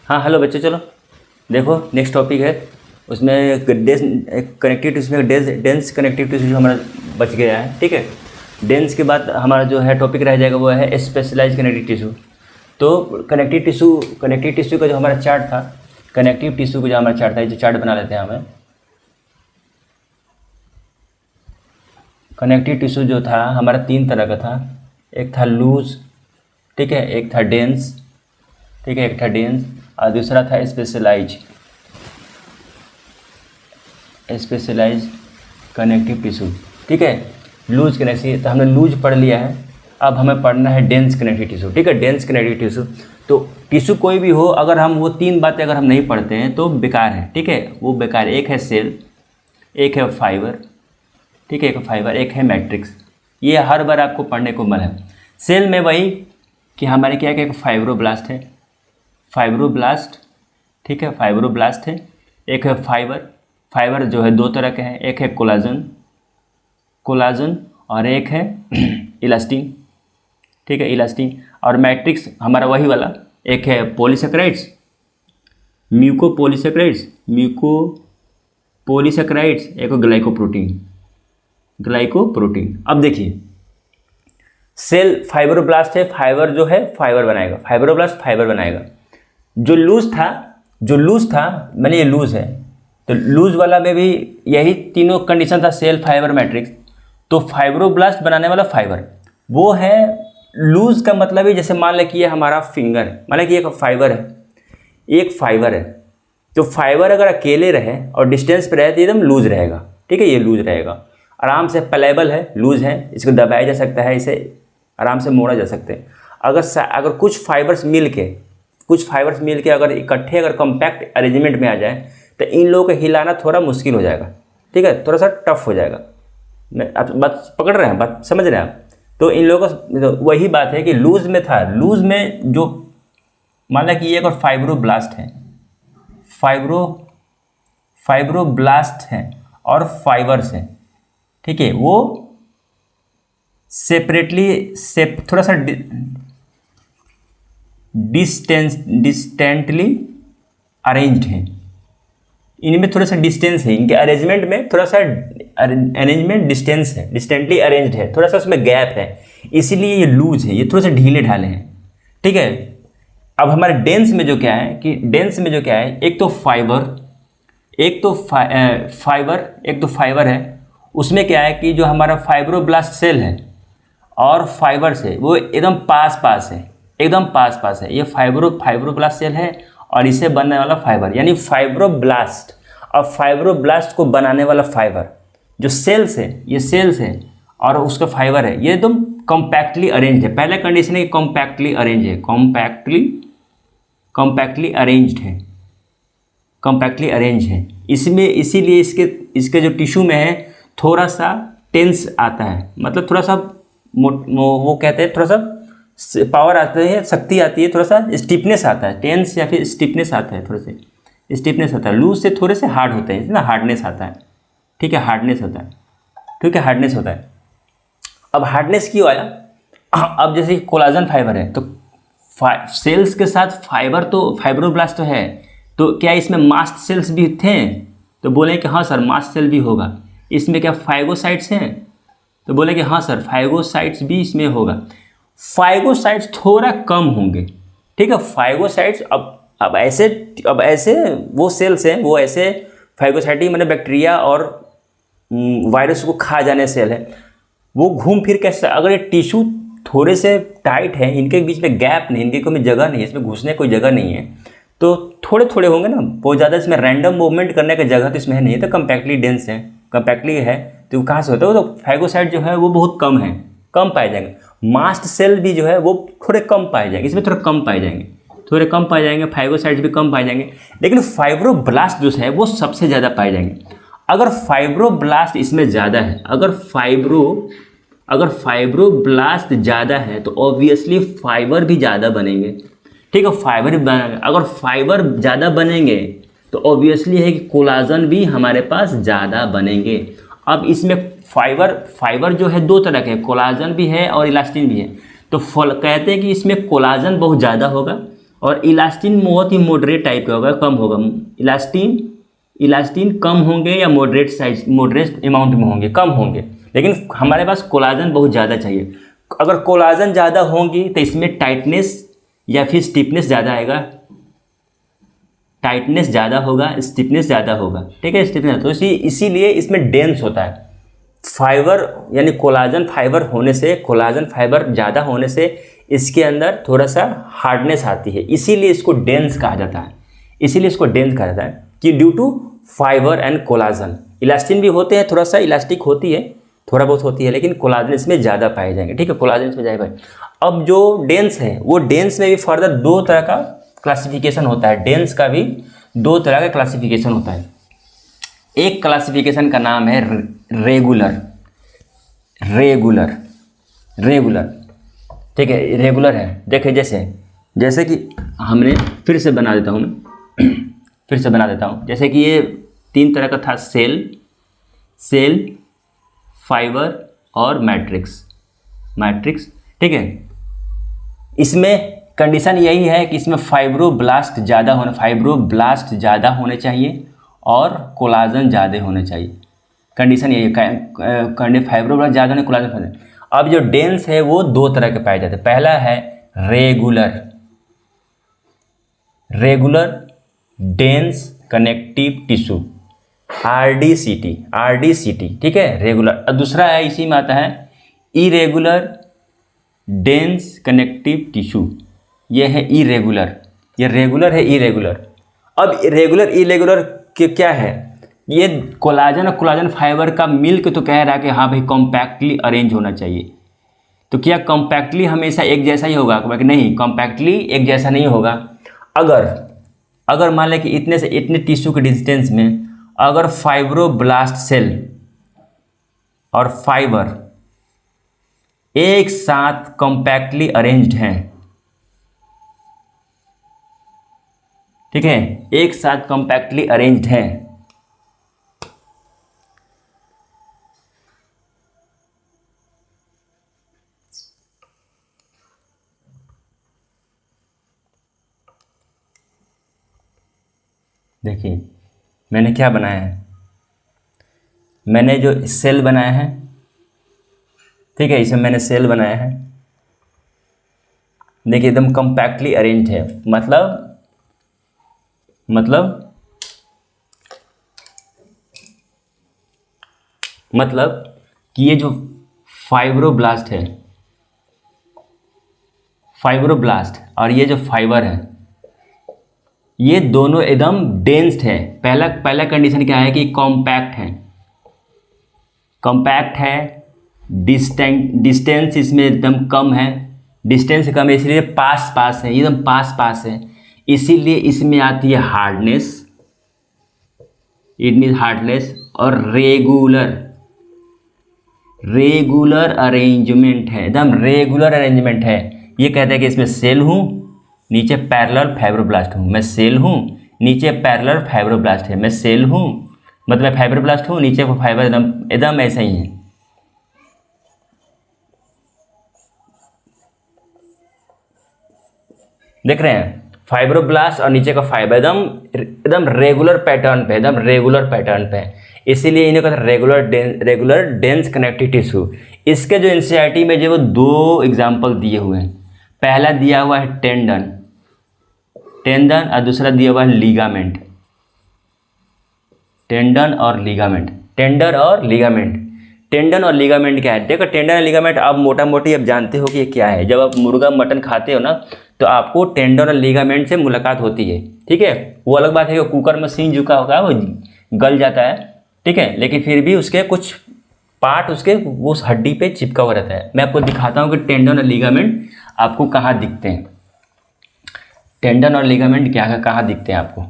हाँ हेलो बच्चों, चलो देखो नेक्स्ट टॉपिक है। उसमें कनेक्टिव टिश्यू में डेंस कनेक्टिव टिश्यू हमारा बच गया है। ठीक है, डेंस के बाद हमारा जो है टॉपिक रह जाएगा वो है स्पेशलाइज कनेक्टिव टिश्यू। तो कनेक्टिव टिश्यू का जो हमारा चार्ट था, कनेक्टिव टिश्यू का जो हमारा चार्ट था, जो चार्ट बना लेते हैं हमें। कनेक्टिव टिश्यू जो था हमारा 3 तरह का था, एक था लूज, ठीक है, एक था डेंस, ठीक है, एक था डेंस, और दूसरा था स्पेशलाइज कनेक्टिव टिश्यू। ठीक है, लूज कनेक्टिव, तो हमने लूज पढ़ लिया है। अब हमें पढ़ना है डेंस कनेक्टिव टिश्यू। ठीक है, डेंस कनेक्टिव टिश्यू, तो टिश्यू कोई भी हो, अगर हम वो 3 बातें अगर हम नहीं पढ़ते हैं तो बेकार है। ठीक है, वो बेकार है। एक है सेल, एक है फाइबर, ठीक है, एक फाइबर, एक है मैट्रिक्स। ये हर बार आपको पढ़ने को मिला है। सेल में वही कि हमारे क्या क्या, एक फाइब्रोब्लास्ट है, फाइब्रोब्लास्ट, ठीक है, फाइब्रोब्लास्ट है। एक है फाइबर जो है 2 तरह के हैं, एक है कोलाजन और एक है इलास्टिन। ठीक है, इलास्टिन। और मैट्रिक्स हमारा वही वाला, एक है पॉलीसेकेराइड्स, म्यूकोपॉलीसेकेराइड्स, एक ग्लाइकोप्रोटीन। अब देखिए, सेल फाइब्रोब्लास्ट है, फाइबर जो है फाइबर बनाएगा, फाइब्रोब्लास्ट फाइबर बनाएगा। जो लूज था मैंने ये लूज है, तो लूज वाला में भी यही तीनों कंडीशन था, सेल फाइबर मैट्रिक्स। तो फाइब्रोब्लास्ट बनाने वाला फाइबर वो है लूज का मतलब ही, जैसे मान लें कि ये हमारा फिंगर है, मान लें कि एक फाइबर है, तो फाइबर अगर अकेले रहे और डिस्टेंस पे रहे तो एकदम लूज रहेगा। ठीक है, ये लूज रहेगा, आराम से प्लेबल है, लूज है, इसको दबाया जा सकता है, इसे आराम से मोड़ा जा सकते हैं। अगर कुछ फाइबर्स मिल के अगर इकट्ठे अगर कॉम्पैक्ट अरेंजमेंट में आ जाए तो इन लोगों को हिलाना थोड़ा मुश्किल हो जाएगा। ठीक है, थोड़ा सा टफ हो जाएगा। आप बात पकड़ रहे हैं, बात समझ रहे हैं आप? तो इन लोगों को वही बात है कि लूज में था, लूज में जो मान लिया कि ये एक और फाइब्रोब्लास्ट है, फाइब्रोब्लास्ट है और फाइबर्स हैं। ठीक है, वो थोड़ा सा डिस्टेंटली अरेंज्ड हैं। इनमें थोड़ा सा डिस्टेंस है, इनके अरेंजमेंट में थोड़ा सा अरेंजमेंट डिस्टेंस है, डिस्टेंटली अरेंज्ड है, थोड़ा सा उसमें गैप है, इसीलिए ये लूज है, ये थोड़ा सा ढीले ढाले हैं। ठीक है, अब हमारे डेंस में जो क्या है, एक तो फाइबर है। उसमें क्या है कि जो हमारा फाइब्रोब्लास्ट सेल है और फाइबर्स है वो एकदम पास है। ये फाइब्रोब्लास्ट सेल है और इसे बनने वाला फाइबर, यानी फाइब्रोब्लास्ट और फाइब्रोब्लास्ट को बनाने वाला फाइबर जो सेल्स है, ये सेल्स है और उसका फाइबर है, ये एकदम कॉम्पैक्टली अरेंज्ड है। पहला कंडीशन है कि कॉम्पैक्टली अरेंज है। इसमें इसीलिए इसके जो टिश्यू में है थोड़ा सा टेंस आता है, मतलब थोड़ा सा वो कहते हैं थोड़ा सा पावर आता है, शक्ति आती है, थोड़ा सा स्टिफनेस आता है, टेंस या फिर स्टिफनेस आता है, थोड़े से स्टिफनेस आता है। लूज से थोड़े से हार्ड होते हैं ना, हार्डनेस आता है। ठीक है, हार्डनेस होता है। अब हार्डनेस क्यों आया? अब जैसे कोलाजन फाइबर है तो सेल्स के साथ फाइबर तो फाइब्रोब्लास्ट तो है, तो क्या इसमें मास्ट सेल्स भी थे? तो बोले कि हाँ सर मास्ट सेल भी होगा। इसमें क्या फाइगोसाइट्स हैं? तो बोले कि हाँ सर फाइगोसाइट्स भी इसमें होगा। फाइगोसाइट्स थोड़ा कम होंगे। ठीक है, फाइगोसाइट्स अब ऐसे वो सेल्स हैं, वो ऐसे फाइगोसाइटी मैंने बैक्टीरिया और वायरस को खा जाने सेल है। वो घूम फिर कैसे, अगर ये टिश्यू थोड़े से टाइट है, इनके बीच में गैप नहीं, इनके कोई जगह नहीं है, इसमें घुसने कोई जगह नहीं है, तो थोड़े होंगे ना, बहुत ज़्यादा इसमें रैंडम मूवमेंट करने की जगह तो इसमें नहीं है, तो कम्पैक्टली डेंस है, कम्पैक्टली है, तो कहाँ से होता है? वो तो फाइगोसाइट जो है वो बहुत कम पाए जाएंगे। मास्ट सेल भी जो है वो थोड़े कम पाए जाएंगे, इसमें थोड़ा कम पाए जाएंगे, फाइगोसाइट्स भी कम पाए जाएंगे, लेकिन फाइब्रोब्लास्ट जो है वो सबसे ज़्यादा पाए जाएंगे। अगर फाइब्रोब्लास्ट इसमें ज़्यादा है, अगर फाइब्रोब्लास्ट ज़्यादा है तो ऑब्वियसली फाइबर भी ज़्यादा बनेंगे। ठीक है, अगर फाइबर ज़्यादा बनेंगे तो ऑब्वियसली है कि कोलाजन भी हमारे पास ज़्यादा बनेंगे। अब इसमें फाइबर जो है 2 तरह के, कोलाजन भी है और इलास्टिन भी है। तो कहते हैं कि इसमें कोलाजन बहुत ज़्यादा होगा और इलास्टिन बहुत ही मॉडरेट टाइप का होगा, कम होगा। इलास्टिन कम होंगे या मॉडरेट अमाउंट में होंगे, कम होंगे। लेकिन हमारे पास कोलाजन बहुत ज़्यादा चाहिए। अगर कोलाजन ज़्यादा होंगी तो इसमें टाइटनेस या फिर स्टिफनेस ज़्यादा आएगा। टाइटनेस ज़्यादा होगा, स्टिफनेस ज़्यादा होगा, ठीक है, स्टिफनेस। तो इसीलिए इसमें डेंस होता है फाइबर, यानी कोलाजन फाइबर ज़्यादा होने से इसके अंदर थोड़ा सा हार्डनेस आती है, इसीलिए इसको डेंस कहा जाता है। कि due to fibre and collagen. Elastin भी होते हैं, थोड़ा सा इलास्टिक होती है, थोड़ा बहुत होती है, लेकिन कोलाजन इसमें ज़्यादा पाए जाएंगे, ठीक है, कोलाजन इसमें ज़्यादा पाए। अब जो डेंस है वो डेंस में भी फर्दर दो तरह का क्लासिफिकेशन होता है। डेंस का भी दो तरह का क्लासिफिकेशन होता है। एक क्लासिफिकेशन का नाम है रेगुलर, ठीक है, रेगुलर है। देखिए जैसे कि हमने फिर से बना देता हूँ जैसे कि ये तीन तरह का था, सेल, फाइबर और मैट्रिक्स, ठीक है। इसमें कंडीशन यही है कि इसमें फाइब्रोब्लास्ट ज़्यादा होने चाहिए और कोलाजन ज़्यादा होने चाहिए। कंडीशन यही है, फाइब्रोब्लास्ट ज़्यादा होने, कोलाजन ज़्यादा। अब जो डेंस है वो दो तरह के पाए जाते हैं। पहला है regular dense connective tissue, RDCT, ठीक है, रेगुलर। और दूसरा है, इसी में आता है इरेगुलर डेंस कनेक्टिव टिश्यू। ये है इरेगुलर, ये रेगुलर है, इरेगुलर। अब रेगुलर इरेगुलर के क्या है, ये कोलाजन और कोलाजन फाइबर का मिलकर तो कह रहा है कि हाँ भाई कॉम्पैक्टली अरेंज होना चाहिए। तो क्या कॉम्पैक्टली हमेशा एक जैसा ही होगा? नहीं, कॉम्पैक्टली एक जैसा नहीं होगा। अगर मान लें कि इतने से इतने टिश्यू के डिस्टेंस में अगर फाइब्रोब्लास्ट सेल और फाइबर एक साथ कॉम्पैक्टली अरेंज्ड हैं, ठीक है, एक साथ कॉम्पैक्टली अरेंज्ड हैं, देखिए मैंने क्या बनाया है, मैंने जो सेल बनाया है, ठीक है, इसमें मैंने सेल बनाया है। देखिए एकदम कॉम्पैक्टली अरेंज्ड है, मतलब कि ये जो फाइब्रोब्लास्ट और ये जो फाइबर है, ये दोनों एकदम डेंस्ड है। पहला कंडीशन क्या है कि कॉम्पैक्ट है, डिस्टेंस इसमें एकदम कम है, इसलिए पास है, एकदम पास है, इसीलिए इसमें आती है हार्डनेस, और रेगुलर अरेंजमेंट है, एकदम रेगुलर अरेंजमेंट है। ये कहते हैं कि इसमें सेल हूँ, नीचे पैरेलल फाइब्रोब्लास्ट हूँ, मैं सेल हूँ, नीचे पैरेलल फाइब्रोब्लास्ट है, मैं सेल हूँ, मतलब फाइब्रोब्लास्ट हूँ, नीचे को फाइबर, एकदम ऐसा ही है। देख रहे हैं, फाइब्रोब्लास्ट और नीचे का फाइबर एकदम रेगुलर पैटर्न पे, इसीलिए इन्हें कहते हैं रेगुलर डेंस कनेक्टिव टिश्यू। इसके जो एनसीईआरटी में जो दो एग्जाम्पल दिए हुए हैं, पहला दिया हुआ है टेंडन और दूसरा दिया हुआ है लिगामेंट। टेंडन और लिगामेंट क्या है? देखो टेंडन और लिगामेंट आप मोटा मोटी अब जानते हो कि ये क्या है। जब आप मुर्गा मटन खाते हो ना, तो आपको टेंडन और लिगामेंट से मुलाकात होती है, ठीक है। वो अलग बात है कि कुकर में सीन झुका होगा, वो गल जाता है, ठीक है, लेकिन फिर भी उसके कुछ पार्ट उसके वो उस हड्डी पे चिपका हुआ रहता है। मैं आपको दिखाता हूँ कि टेंडन और लिगामेंट आपको कहाँ दिखते हैं, टेंडन और लिगामेंट कहाँ दिखते हैं आपको,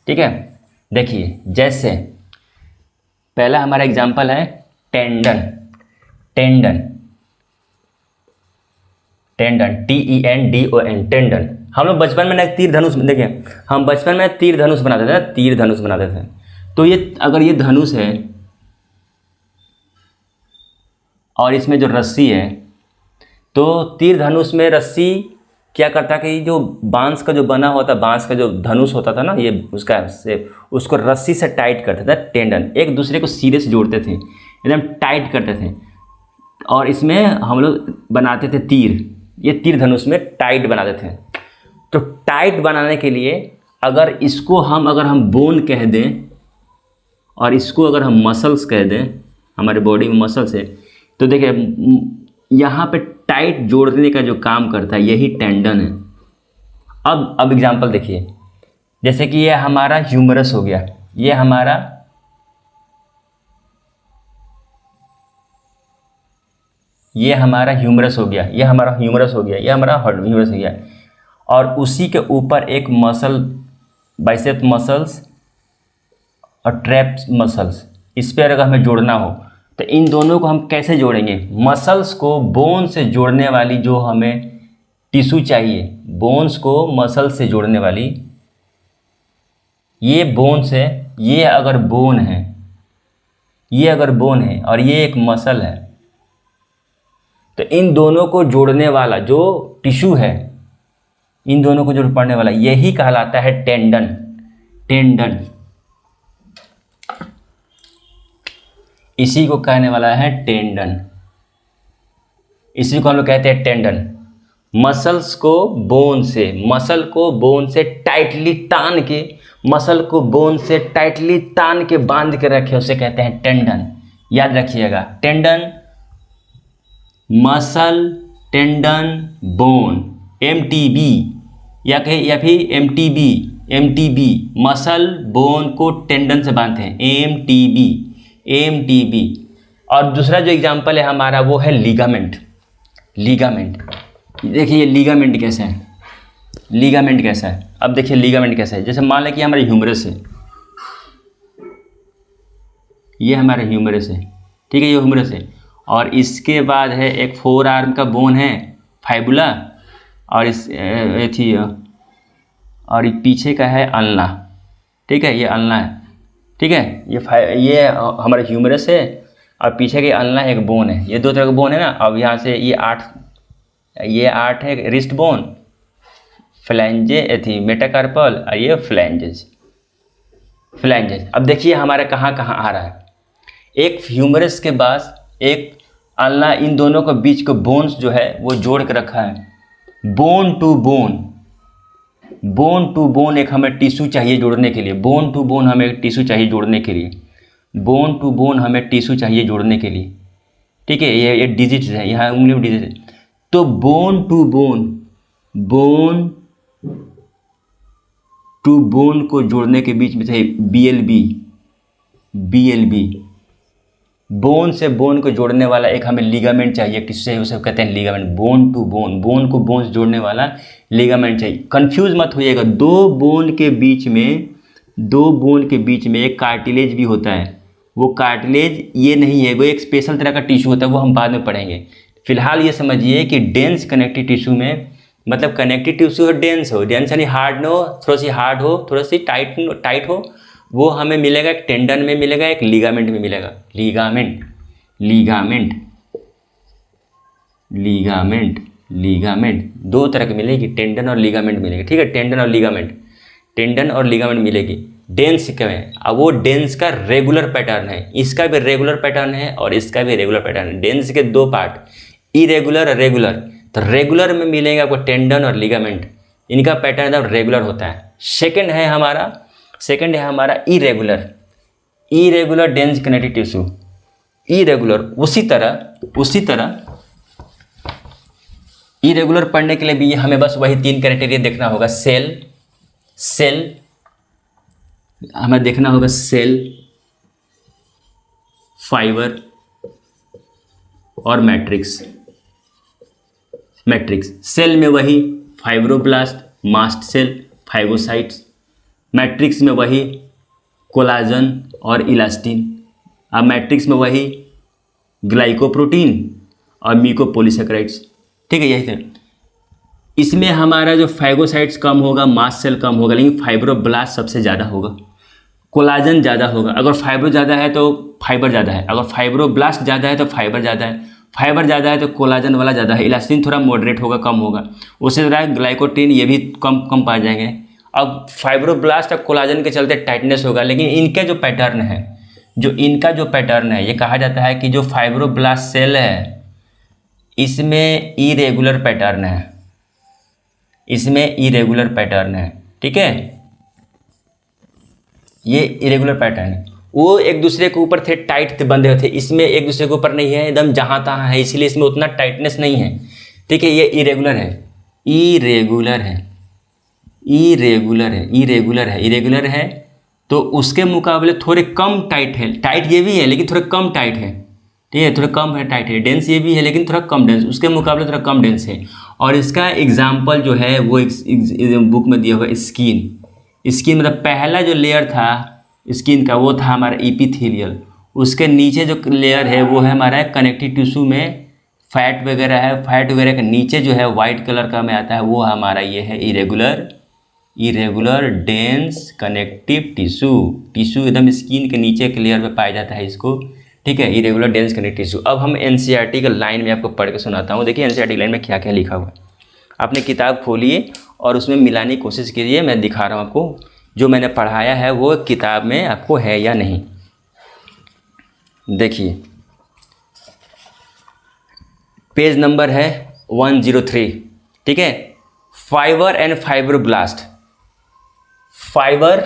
ठीक है। देखिए जैसे पहला हमारा एग्जाम्पल है टेंडन, TENDON, टेंडन। हम लोग बचपन में ना तीर धनुष, देखें हम बचपन में तीर धनुष बनाते थे। तो ये अगर ये धनुष है और इसमें जो रस्सी है, तो तीर धनुष में रस्सी क्या करता कि जो बांस का जो बना होता, बांस का जो धनुष होता था ना, ये उसका से उसको रस्सी से टाइट करता था, टेंडन एक दूसरे को सिरे से जोड़ते थे, एकदम टाइट करते थे। और इसमें हम लोग बनाते थे तीर, ये तीर धनुष में टाइट बनाते थे। तो टाइट बनाने के लिए अगर हम बोन कह दें और इसको अगर हम मसल्स कह दें, हमारे बॉडी में मसल्स है, तो देखिए यहाँ पे टाइट जोड़ने का जो काम करता है यही टेंडन है। अब एग्जांपल देखिए, जैसे कि ये हमारा ह्यूमरस हो गया, ये हमारा ह्यूमरस हो गया, ये हमारा ह्यूमरस हो गया, ये हमारा ह्यूमरस हो गया। और उसी के ऊपर एक मसल, बाइसेप मसल्स और ट्रैप्स मसल्स, इस पर अगर हमें जोड़ना हो तो इन दोनों को हम कैसे जोड़ेंगे? मसल्स को बोन से जोड़ने वाली जो हमें टिश्यू चाहिए, बोन्स को मसल से जोड़ने वाली, ये बोन्स है, ये अगर बोन है, ये अगर बोन है और ये एक मसल है, तो इन दोनों को जोड़ने वाला जो टिश्यू है, इन दोनों को जोड़ पड़ने वाला, यही कहलाता है टेंडन। टेंडन इसी को कहने वाला है टेंडन, इसी को हम लोग कहते हैं टेंडन। मसल को बोन से टाइटली तान के, मसल को बोन से टाइटली तान के बांध के रखे, उसे कहते हैं टेंडन। याद रखिएगा, tendon muscle, tendon bone, MTB या फिर MTB मसल बोन को टेंडन से बांधते हैं, MTB। और दूसरा जो एग्जांपल है हमारा वो है लिगामेंट। देखिए लिगामेंट कैसा है, अब देखिए लिगामेंट कैसा है। जैसे मान लें कि हमारा ह्यूमरस है, ये हमारा ह्यूमरस है, ठीक है, ये ह्यूमरस है। और इसके बाद है एक फोर आर्म का बोन है फाइबुला, और और पीछे का है अल्ना, ठीक है, ये अल्ना है, ठीक है, ये हमारा ह्यूमरस है और पीछे के अल्ना एक बोन है, ये दो तरह का बोन है ना। अब यहाँ से ये 8 है रिस्ट बोन, फ्लैंजे मेटाकार्पल, और ये फ्लैंजेस। अब देखिए हमारा कहाँ आ रहा है, एक ह्यूमरस के पास एक अल्ना, इन दोनों के बीच को बोन्स जो है वो जोड़ के रखा है। बोन टू बोन एक हमें टिश्यू चाहिए जोड़ने के लिए, बोन टू बोन हमें टिश्यू चाहिए जोड़ने के लिए, ठीक है। ये डिजिट्स है, यहाँ उंगली में डिजिट है। तो बोन टू बोन को जोड़ने के बीच में चाहिए BLB। बोन से बोन को जोड़ने वाला एक हमें लिगामेंट चाहिए, टिश्यू चाहिए, उसे कहते हैं लिगामेंट। बोन टू बोन को बोन से जोड़ने वाला लिगामेंट चाहिए। कंफ्यूज मत होइएगा, दो बोन के बीच में एक कार्टिलेज भी होता है। वो कार्टिलेज ये नहीं है, वो एक स्पेशल तरह का टिश्यू होता है, वो हम बाद में पढ़ेंगे। फिलहाल ये समझिए कि डेंस कनेक्टिव टिश्यू में, मतलब कनेक्टिव टिश्यू हो, डेंस यानी हार्ड हो, थोड़ा सी हार्ड हो, थोड़ा सी टाइट हो, वो हमें मिलेगा एक टेंडन में मिलेगा, एक लिगामेंट में मिलेगा। लिगामेंट दो तरह की मिलेगी, टेंडन और लिगामेंट मिलेगी, ठीक है। टेंडन और लिगामेंट मिलेगी। डेंस क्या है? अब वो डेंस का रेगुलर पैटर्न है, इसका भी रेगुलर पैटर्न है और इसका भी रेगुलर पैटर्न है। डेंस के दो पार्ट, इरेगुलर और रेगुलर। तो रेगुलर में मिलेगा आपको टेंडन और लिगामेंट, इनका पैटर्न एकदम रेगुलर होता है। सेकंड है हमारा irregular dense connective tissue, irregular. उसी तरह इरेगुलर पढ़ने के लिए भी हमें बस वही 3 क्राइटेरिया देखना होगा। सेल हमें देखना होगा, सेल, फाइबर और मैट्रिक्स। सेल में वही फाइब्रोब्लास्ट, मास्ट सेल, फाइगोसाइट्स। मैट्रिक्स में वही कोलाजन और इलास्टिन। अब मैट्रिक्स में वही ग्लाइकोप्रोटीन और म्यूकोपॉलीसेकेराइड्स, ठीक है, यही था। इसमें हमारा जो फाइगोसाइट्स कम होगा, मास्ट सेल कम होगा, लेकिन फाइब्रोब्लास्ट सबसे ज़्यादा होगा, कोलाजन ज़्यादा होगा। अगर फाइब्रो ज़्यादा है तो फाइबर ज़्यादा है, अगर फाइब्रोब्लास्ट ज़्यादा है तो फाइबर ज़्यादा है। फाइबर ज़्यादा है तो कोलाजन वाला ज़्यादा है, इलास्टिन थोड़ा मॉडरेट होगा, कम होगा। उससे ज़रा ग्लाइकोटीन ये भी कम पाए जाएंगे। अब फाइब्रोब्लास्ट और कोलाजन के चलते टाइटनेस होगा, लेकिन इनका जो पैटर्न है, ये कहा जाता है कि जो फाइब्रोब्लास्ट सेल है इसमें इरेगुलर पैटर्न है, ठीक है, ये इरेगुलर पैटर्न है। वो एक दूसरे के ऊपर थे, टाइट थे, बंधे थे, इसमें एक दूसरे के ऊपर नहीं है, एकदम जहाँ तहाँ है, इसीलिए इसमें उतना टाइटनेस नहीं है, ठीक है। ये इरेगुलर है तो उसके मुकाबले थोड़े कम टाइट है। टाइट ये भी है लेकिन थोड़ा कम टाइट है, ठीक है, थोड़ा कम है, टाइट है। डेंस ये भी है लेकिन थोड़ा कम डेंस, उसके मुकाबले थोड़ा कम डेंस है। और इसका एग्जाम्पल जो है वो बुक में दिया हुआ है, स्किन मतलब पहला जो लेयर था स्किन का वो था हमारा एपिथेलियल। उसके नीचे जो लेयर है वो है हमारा कनेक्टिव टिश्यू में फैट वगैरह है, फैट वगैरह के नीचे जो है वाइट कलर का में आता है वो हमारा ये है इरेगुलर डेंस कनेक्टिव टिश्यू एकदम स्किन के नीचे के लेयर में पाया जाता है इसको, ठीक है, इरेगुलर डेंस कनेक्टिव टिश्यू। अब हम एनसीईआरटी के लाइन में आपको पढ़ के सुनाता हूँ। देखिए एनसीईआरटी लाइन में क्या क्या लिखा हुआ है, आपने किताब खोलिए और उसमें मिलाने की कोशिश कीजिए। मैं दिखा रहा हूँ आपको जो मैंने पढ़ाया है वो किताब में आपको है या नहीं। देखिए पेज नंबर है 103, ठीक है। फाइबर एंड फाइब्रोब्लास्ट, फाइबर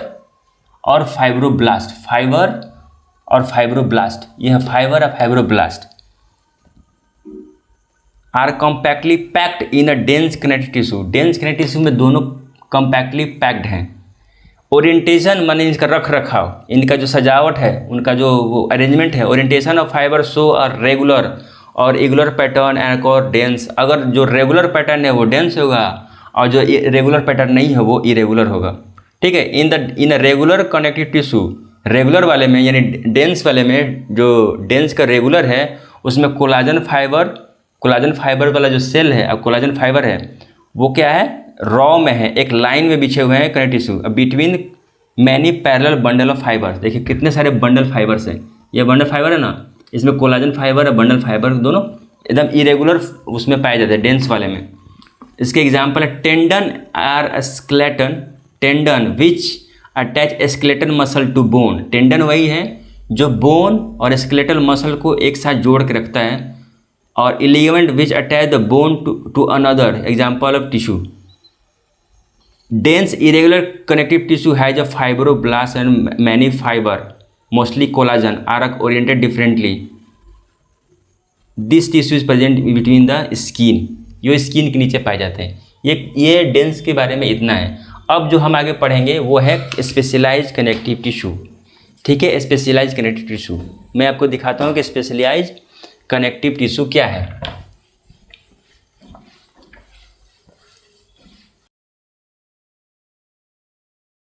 और फाइब्रोब्लास्ट, यह है फाइबर और fibroblast are compactly packed in a dense connective tissue. Dense connective tissue में दोनों कॉम्पैक्टली पैक्ड हैं। ओरिएंटेशन माने इसका रख रखाव, इनका जो सजावट है, उनका जो वो अरेंजमेंट है, ओरिएंटेशन ऑफ फाइबर शो और रेगुलर और इरेगुलर पैटर्न एंड और डेंस। अगर जो रेगुलर पैटर्न है वो डेंस होगा और जो रेगुलर पैटर्न नहीं है वो इरेगुलर होगा, ठीक है। In regular connective tissue, regular वाले में यानी डेंस वाले में, जो डेंस का रेगुलर है उसमें कोलाजन फाइबर वाला जो सेल है, अब कोलाजन फाइबर है वो क्या है, रॉ में है, एक लाइन में बिछे हुए हैं connective tissue between many parallel bundle of fibre. देखिए कितने सारे बंडल फाइबर्स हैं, ये बंडल फाइबर है ना, इसमें कोलाजन फाइबर और बंडल फाइबर दोनों एकदम इरेगुलर उसमें पाए जाते हैं डेंस वाले में। इसके एग्जाम्पल है tendon are skeleton, tendon which attach skeleton muscle to bone. Tendon वही है जो बोन और स्केलेटल मसल को एक साथ जोड़ के रखता है। और ligament which attach the bone to another, example of tissue. Dense irregular connective tissue has a fibroblast and many fiber, mostly collagen, are oriented differently. This tissue is present between the skin. जो skin के नीचे पाए जाते हैं। ये dense के बारे में इतना है। अब जो हम आगे पढ़ेंगे वो है स्पेशलाइज्ड कनेक्टिव टिश्यू, ठीक है। स्पेशलाइज्ड कनेक्टिव टिश्यू मैं आपको दिखाता हूँ कि स्पेशलाइज्ड कनेक्टिव टिश्यू क्या है।